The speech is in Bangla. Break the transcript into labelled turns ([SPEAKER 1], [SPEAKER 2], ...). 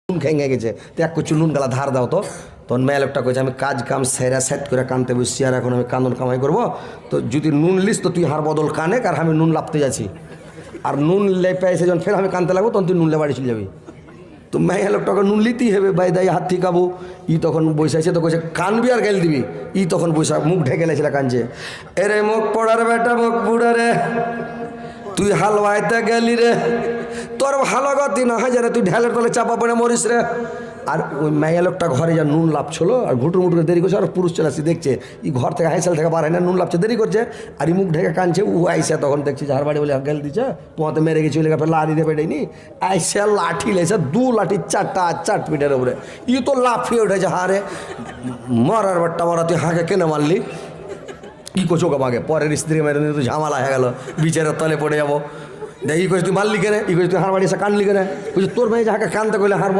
[SPEAKER 1] নুন খেঙে গেছে তো এক কিছু নুন গালা ধার দাও তো। তখন মেয়ে লোকটা কইছে আমি কাজ কাম সেরা সেট করে কানতে বসছি আর এখন আমি কান্দন কামাই করবো, তো যদি নুন লিস তো তুই হার বদল কানে আর আমি নুন লাপতে যাচ্ছি, আর নুন লেপে এসে যখন ফের আমি কানতে লাগবো তখন তুই নুন লে বাড়ি চলে যাবি। তো মেয়ে লোকটাকে নুন লিতেই হবে, বাই দাই হাত থেকে কাবু। ই তখন বৈশাইছে তো কইছে কানবি আর গেল দিবি। ই তখন বৈশাখ মুখ ঢেকে লেছিল কানছে, এরে মুখ পড়ার বেটা মুখ বুড়া রে, তুই হালওয়াইতে গেলি রে, তোর ভালো গতি না হয় যারা তুই ঢেলের তলে চাপা পড়ে মরিস রে। আর ওই মেয়ে লোকটা ঘরে যা নুন লাপছিল আর ঘুটুর মুটুর দেরি করছে, আর পুরুষ চলে আসছে দেখছে ই ঘর থেকে হাইসাল থেকে বার হয় না, নুন লাপছে দেরি করছে, আর ই মুখ ঢেকে কানছে। ও আইসা তখন দেখছি যার বাড়ি বলে গেল দিচ্ছে তোমাতে মেরে গেছি বলে ফের লাড়ি দিয়ে বেড়েনি, আইসা লাঠি লেছে 2 লাঠি 4টা 4 পিঠের উপরে। ই তো লাফিয়ে উঠেছে, হারে মরার বাট্টা মরা তুই হাঁকে কেনে মারলি। ই করছো আমাকে পরের স্ত্রী মেরে নিয়ে তুই ঝামেলা হয়ে গেল, বিচারের তলে পড়ে যাবো। ই কইস তুই মারলি কেনে, ই কইস তুই হার বাড়ি এসে কানলি কেনে, তোর ভাই যাকে কানতে কইলে হার